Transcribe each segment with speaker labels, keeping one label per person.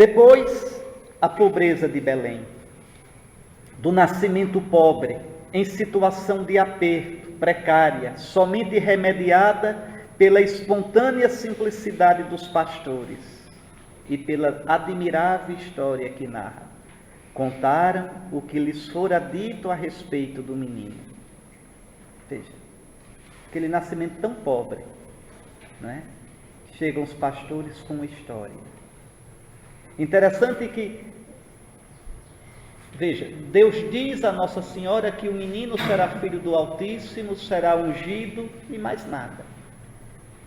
Speaker 1: Depois, a pobreza de Belém, do nascimento pobre, em situação de aperto, precária, somente remediada pela espontânea simplicidade dos pastores e pela admirável história que narra. Contaram o que lhes fora dito a respeito do menino. Veja, aquele nascimento tão pobre, não é? Chegam os pastores com uma história. Interessante que, veja, Deus diz a Nossa Senhora que o menino será filho do Altíssimo, será ungido e mais nada.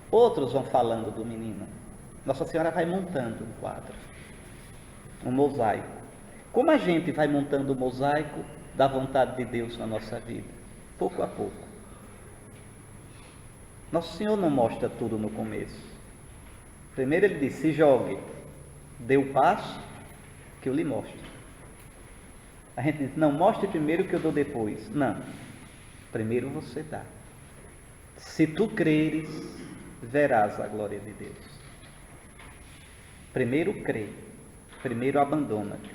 Speaker 1: Outros vão falando do menino. Nossa Senhora vai montando um quadro, um mosaico. Como a gente vai montando o mosaico da vontade de Deus na nossa vida? Pouco a pouco. Nosso Senhor não mostra tudo no começo. Primeiro Ele diz, se jogue, dê o passo que eu lhe mostro. A gente diz, não, mostre primeiro que eu dou depois. Não, primeiro você dá. Se tu creres, verás a glória de Deus. Primeiro crê, primeiro abandona-te.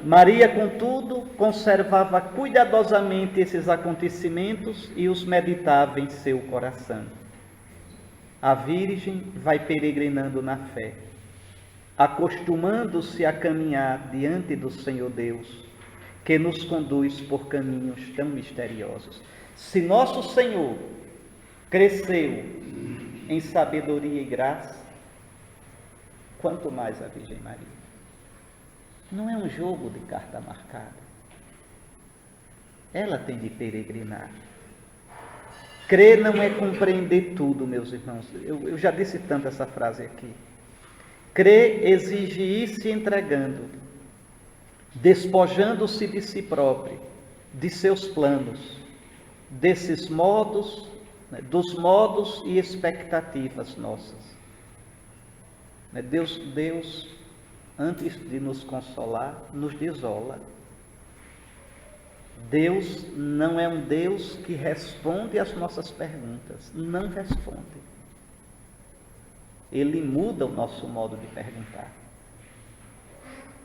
Speaker 1: Maria, contudo, conservava cuidadosamente esses acontecimentos e os meditava em seu coração. A Virgem vai peregrinando na fé, acostumando-se a caminhar diante do Senhor Deus, que nos conduz por caminhos tão misteriosos. Se nosso Senhor cresceu em sabedoria e graça, quanto mais a Virgem Maria. Não é um jogo de carta marcada. Ela tem de peregrinar. Crer não é compreender tudo, meus irmãos. Eu já disse tanto essa frase aqui. Crer exige ir se entregando, despojando-se de si próprio, de seus planos, desses modos, dos modos e expectativas nossas. Deus, antes de nos consolar, nos desola. Deus não é um Deus que responde às nossas perguntas. Não responde. Ele muda o nosso modo de perguntar.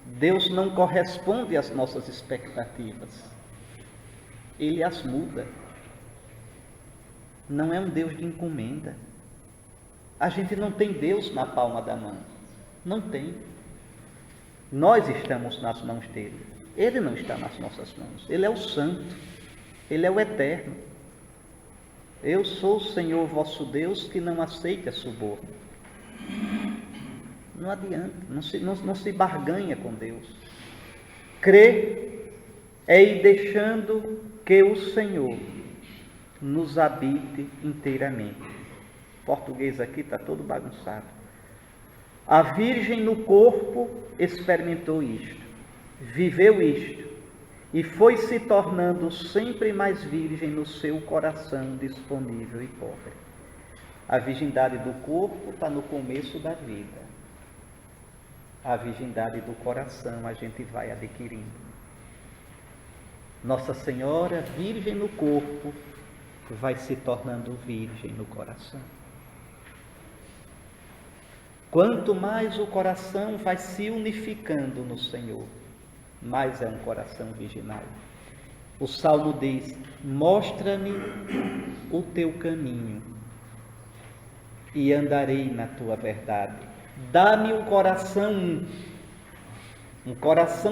Speaker 1: Deus não corresponde às nossas expectativas. Ele as muda. Não é um Deus de encomenda. A gente não tem Deus na palma da mão. Não tem. Nós estamos nas mãos dele. Ele não está nas nossas mãos. Ele é o Santo. Ele é o Eterno. Eu sou o Senhor vosso Deus que não aceita suborno. Não adianta. Não se barganha com Deus. Crer é ir deixando que o Senhor nos habite inteiramente. O português aqui está todo bagunçado. A Virgem no corpo experimentou isto, viveu isto, e foi se tornando sempre mais virgem no seu coração disponível e pobre. A virgindade do corpo está no começo da vida. A virgindade do coração a gente vai adquirindo. Nossa Senhora, virgem no corpo, vai se tornando virgem no coração. Quanto mais o coração vai se unificando no Senhor, mais é um coração virginal. O Salmo diz, mostra-me o teu caminho e andarei na tua verdade. Dá-me um coração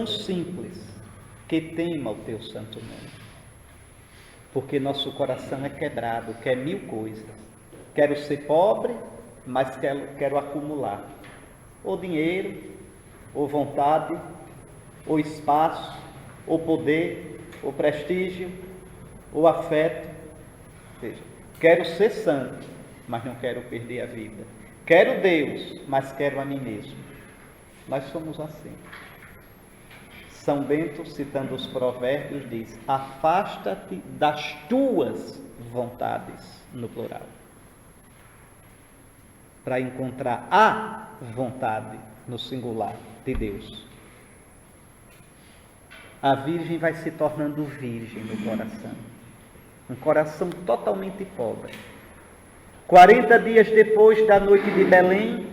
Speaker 1: simples, que tema o teu santo nome. Porque nosso coração é quebrado, quer mil coisas. Quero ser pobre, mas quero acumular ou dinheiro, ou vontade, ou espaço, ou poder, ou prestígio, ou afeto. Veja, quero ser santo, mas não quero perder a vida. Quero Deus, mas quero a mim mesmo. Nós somos assim. São Bento, citando os provérbios, diz, afasta-te das tuas vontades, no plural, para encontrar a vontade, no singular, de Deus. A Virgem vai se tornando virgem no coração. Um coração totalmente pobre. 40 dias depois da noite de Belém,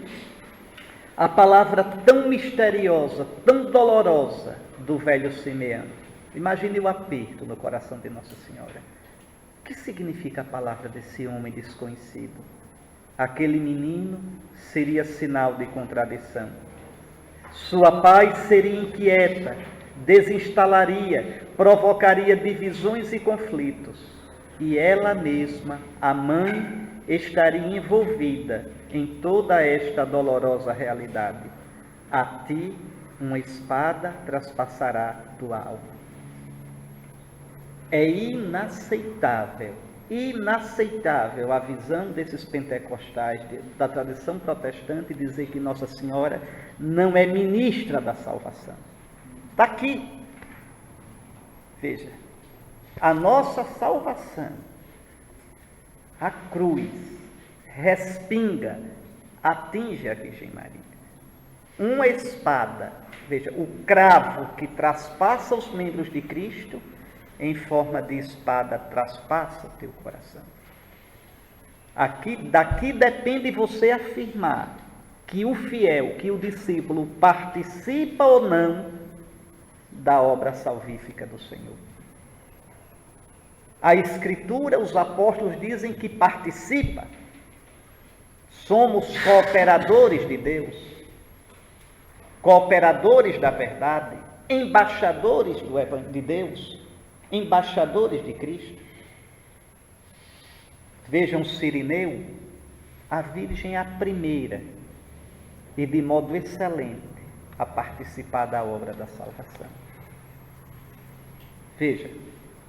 Speaker 1: a palavra tão misteriosa, tão dolorosa do velho Simeão. Imagine o aperto no coração de Nossa Senhora. O que significa a palavra desse homem desconhecido? Aquele menino seria sinal de contradição. Sua paz seria inquieta, desinstalaria, provocaria divisões e conflitos. E ela mesma, a mãe, estaria envolvida em toda esta dolorosa realidade. A ti uma espada traspassará tua alma. É inaceitável a visão desses pentecostais, da tradição protestante, dizer que Nossa Senhora não é ministra da salvação. Está aqui. Veja, a nossa salvação, a cruz, respinga, atinge a Virgem Maria. Uma espada, veja, o cravo que traspassa os membros de Cristo, em forma de espada, traspassa o teu coração. Daqui depende você afirmar que o fiel, que o discípulo participa ou não da obra salvífica do Senhor. A Escritura, os apóstolos dizem que participa. Somos cooperadores de Deus, cooperadores da verdade, embaixadores de Deus, embaixadores de Cristo. Vejam Cirineu, a Virgem é a primeira e de modo excelente a participar da obra da salvação. Veja,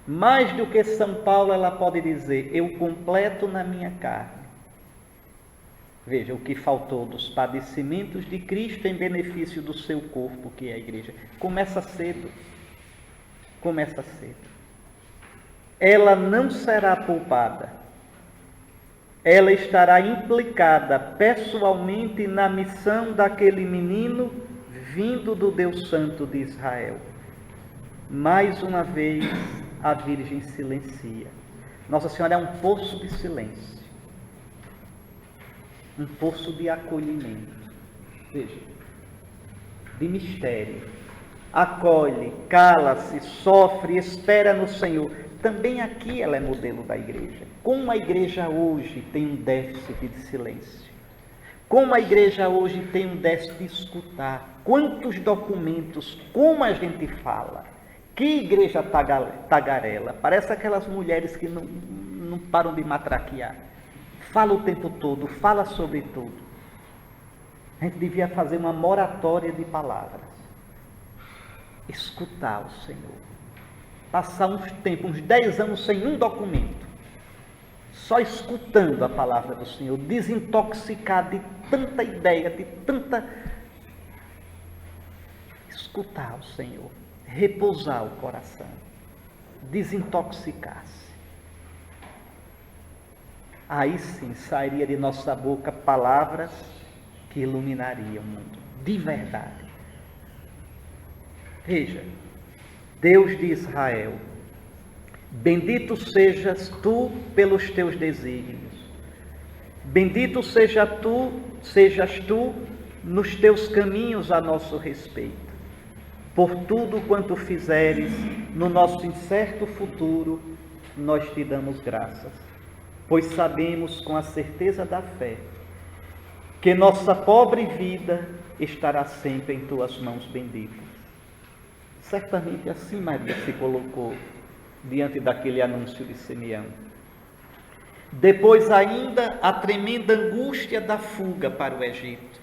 Speaker 1: mais do que São Paulo, ela pode dizer: eu completo na minha carne. Veja, o que faltou dos padecimentos de Cristo em benefício do seu corpo, que é a igreja. Começa cedo. Começa cedo. Ela não será poupada. Ela estará implicada pessoalmente na missão daquele menino vindo do Deus Santo de Israel. Mais uma vez, a Virgem silencia. Nossa Senhora é um poço de silêncio, um poço de acolhimento. Veja, de mistério. Acolhe, cala-se, sofre, espera no Senhor. Também aqui ela é modelo da igreja. Como a igreja hoje tem um déficit de silêncio. Como a igreja hoje tem um déficit de escutar. Quantos documentos, como a gente fala. Que igreja tagarela. Parece aquelas mulheres que não param de matraquear. Fala o tempo todo, fala sobre tudo. A gente devia fazer uma moratória de palavras. Escutar o Senhor. Passar uns 10 anos sem um documento. Só escutando a palavra do Senhor. Desintoxicar de tanta ideia, de tanta... Escutar o Senhor. Repousar o coração. Desintoxicar-se. Aí sim sairia de nossa boca palavras que iluminariam o mundo. De verdade. Veja, Deus de Israel, bendito sejas tu pelos teus desígnios, bendito sejas tu nos teus caminhos a nosso respeito, por tudo quanto fizeres no nosso incerto futuro, nós te damos graças, pois sabemos com a certeza da fé, que nossa pobre vida estará sempre em tuas mãos benditas. Certamente assim Maria se colocou diante daquele anúncio de Simeão. Depois ainda a tremenda angústia da fuga para o Egito.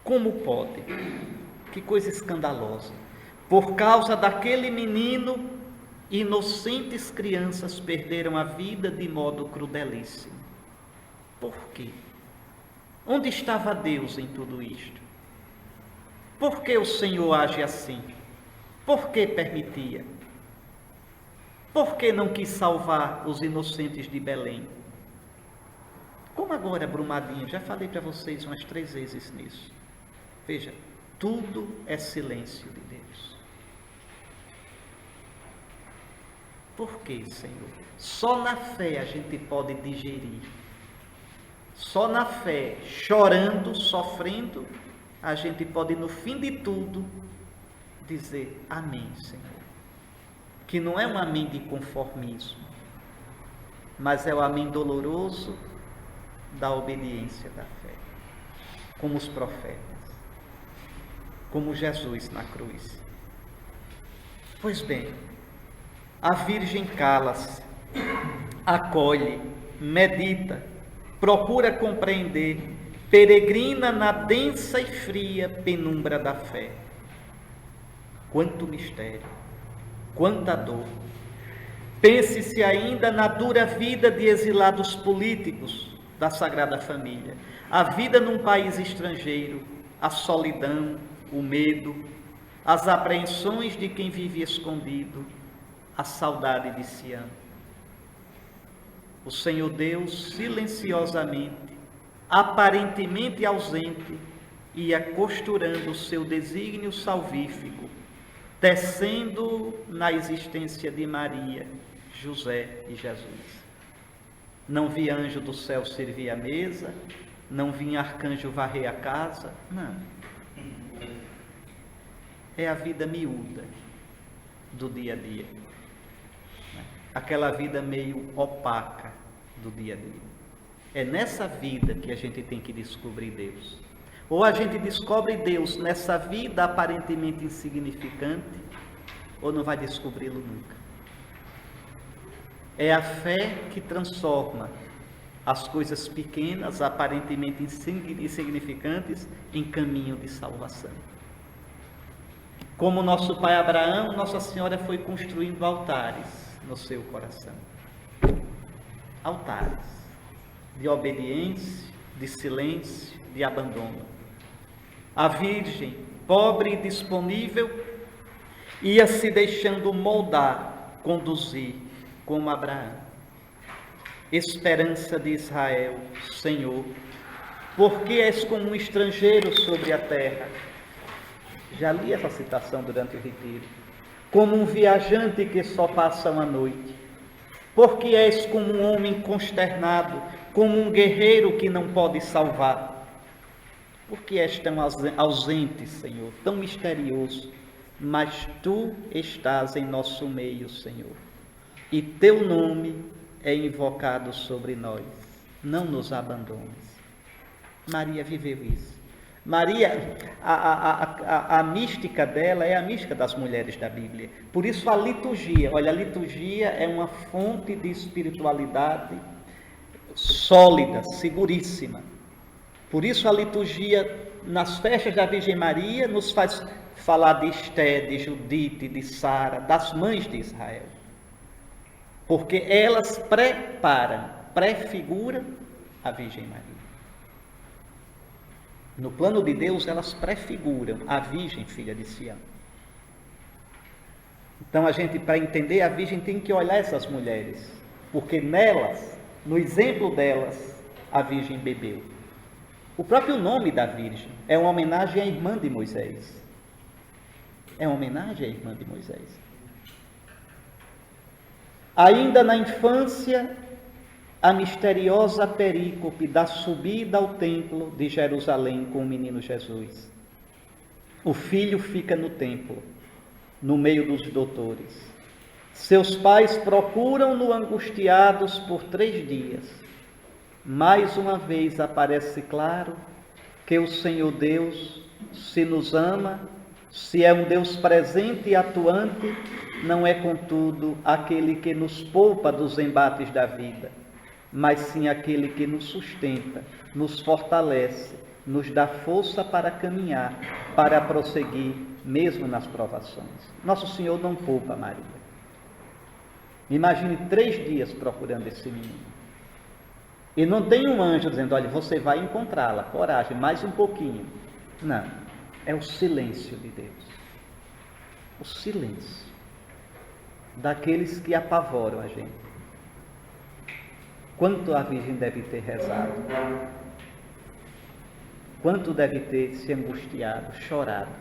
Speaker 1: Como pode? Que coisa escandalosa. Por causa daquele menino, inocentes crianças perderam a vida de modo crudelíssimo. Por quê? Onde estava Deus em tudo isto? Por que o Senhor age assim? Por que permitia? Por que não quis salvar os inocentes de Belém? Como agora, Brumadinho, já falei para vocês umas 3 vezes nisso. Veja, tudo é silêncio de Deus. Por que, Senhor? Só na fé a gente pode digerir. Só na fé, chorando, sofrendo, a gente pode, no fim de tudo, dizer amém, Senhor. Que não é um amém de conformismo, mas é o amém doloroso da obediência da fé, como os profetas, como Jesus na cruz. Pois bem, a Virgem cala-se, acolhe, medita, procura compreender, peregrina na densa e fria penumbra da fé. Quanto mistério, quanta dor. Pense-se ainda na dura vida de exilados políticos da Sagrada Família, a vida num país estrangeiro, a solidão, o medo, as apreensões de quem vive escondido, a saudade de Sião. O Senhor Deus, silenciosamente, aparentemente ausente, ia costurando o seu desígnio salvífico, tecendo na existência de Maria, José e Jesus. Não vi anjo do céu servir a mesa, não vi arcanjo varrer a casa, não. É a vida miúda do dia a dia. Aquela vida meio opaca do dia a dia. É nessa vida que a gente tem que descobrir Deus. Ou a gente descobre Deus nessa vida aparentemente insignificante, ou não vai descobri-lo nunca. É a fé que transforma as coisas pequenas, aparentemente insignificantes, em caminho de salvação. Como nosso pai Abraão, Nossa Senhora foi construindo altares no seu coração. Altares de obediência, de silêncio, de abandono. A Virgem, pobre e disponível, ia se deixando moldar, conduzir, como Abraão. Esperança de Israel, Senhor, porque és como um estrangeiro sobre a terra. Já li essa citação durante o retiro. Como um viajante que só passa uma noite. Porque és como um homem consternado, como um guerreiro que não pode salvar. Porque és tão ausente, Senhor, tão misterioso, mas Tu estás em nosso meio, Senhor, e Teu nome é invocado sobre nós. Não nos abandones. Maria viveu isso. Maria, a mística dela é a mística das mulheres da Bíblia. Por isso a liturgia, olha, a liturgia é uma fonte de espiritualidade sólida, seguríssima. Por isso a liturgia nas festas da Virgem Maria nos faz falar de Esté, de Judite, de Sara, das mães de Israel. Porque elas prefiguram a Virgem Maria. No plano de Deus, elas prefiguram a Virgem, filha de Sião. Então, a gente, para entender a Virgem, tem que olhar essas mulheres, porque nelas, no exemplo delas, a Virgem bebeu. O próprio nome da Virgem é uma homenagem à irmã de Moisés. É uma homenagem à irmã de Moisés. Ainda na infância, a misteriosa perícope da subida ao templo de Jerusalém com o menino Jesus. O filho fica no templo, no meio dos doutores. Seus pais procuram-no angustiados por 3 dias. Mais uma vez aparece claro que o Senhor Deus, se nos ama, se é um Deus presente e atuante, não é, contudo, aquele que nos poupa dos embates da vida, mas sim aquele que nos sustenta, nos fortalece, nos dá força para caminhar, para prosseguir, mesmo nas provações. Nosso Senhor não poupa Maria. Imagine 3 dias procurando esse menino. E não tem um anjo dizendo, olha, você vai encontrá-la, coragem, mais um pouquinho. Não, é o silêncio de Deus. O silêncio daqueles que apavoram a gente. Quanto a Virgem deve ter rezado, quanto deve ter se angustiado, chorado.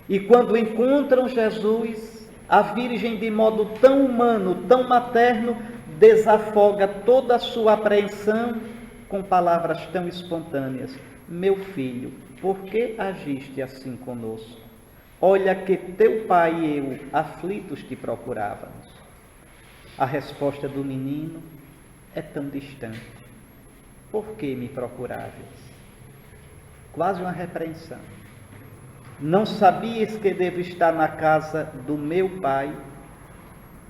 Speaker 1: E quando encontram Jesus, a Virgem, de modo tão humano, tão materno, desafoga toda a sua apreensão com palavras tão espontâneas. Meu filho, por que agiste assim conosco? Olha que teu pai e eu, aflitos, te procurávamos. A resposta do menino é tão distante. Por que me procuráveis? Quase uma repreensão. Não sabias que devo estar na casa do meu pai?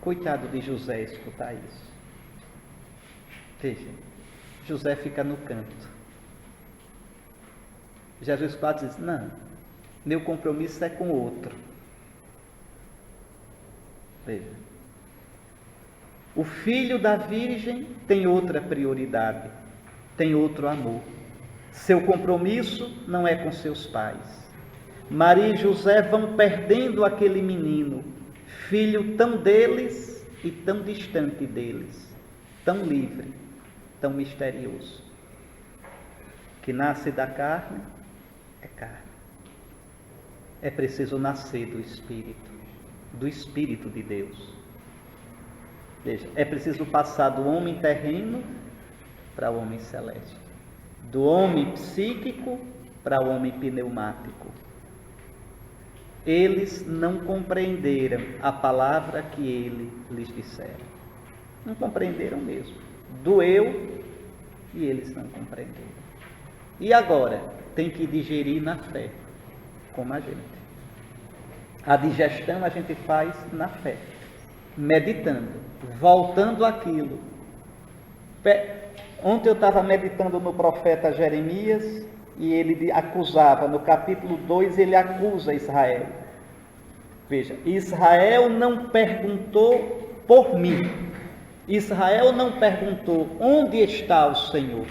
Speaker 1: Coitado de José escutar isso. Veja, José fica no canto. Jesus quase diz, não, meu compromisso é com outro. Veja, o filho da virgem tem outra prioridade, tem outro amor. Seu compromisso não é com seus pais. Maria e José vão perdendo aquele menino, filho tão deles e tão distante deles, tão livre, tão misterioso. Que nasce da carne, é carne. É preciso nascer do Espírito de Deus. Veja, é preciso passar do homem terreno para o homem celeste, do homem psíquico para o homem pneumático. Eles não compreenderam a palavra que ele lhes dissera. Não compreenderam mesmo. Doeu e eles não compreenderam. E agora? Tem que digerir na fé, como a gente. A digestão a gente faz na fé, meditando, voltando àquilo. Ontem eu estava meditando no profeta Jeremias e ele acusava, no capítulo 2 ele acusa Israel. Veja, Israel não perguntou por mim. Israel não perguntou onde está o Senhor.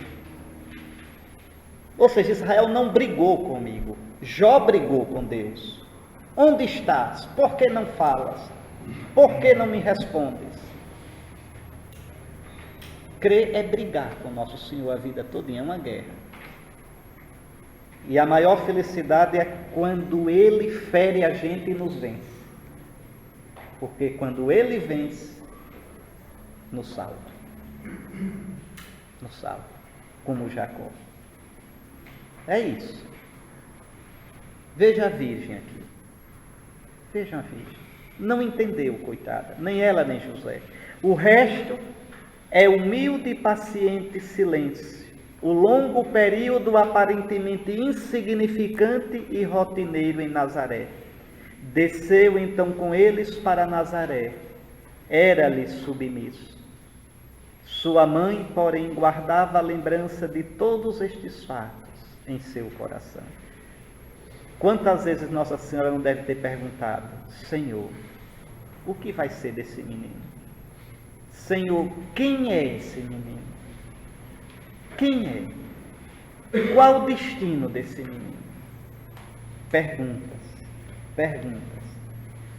Speaker 1: Ou seja, Israel não brigou comigo. Jó brigou com Deus. Onde estás? Por que não falas? Por que não me respondes? Crer é brigar com nosso Senhor a vida toda, é uma guerra. E a maior felicidade é quando Ele fere a gente e nos vence. Porque quando Ele vence, nos salva. Nos salva, como Jacó. É isso. Veja a virgem aqui. Veja a virgem. Não entendeu, coitada, nem ela nem José. O resto é humilde e paciente silêncio. O longo período aparentemente insignificante e rotineiro em Nazaré. Desceu então com eles para Nazaré. Era-lhe submisso. Sua mãe, porém, guardava a lembrança de todos estes fatos em seu coração. Quantas vezes Nossa Senhora não deve ter perguntado: Senhor, o que vai ser desse menino? Senhor, quem é esse menino? Quem é? Qual o destino desse menino? Perguntas, perguntas.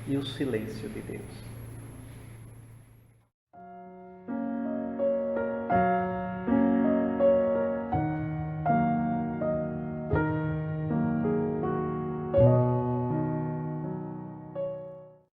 Speaker 1: E o silêncio de Deus.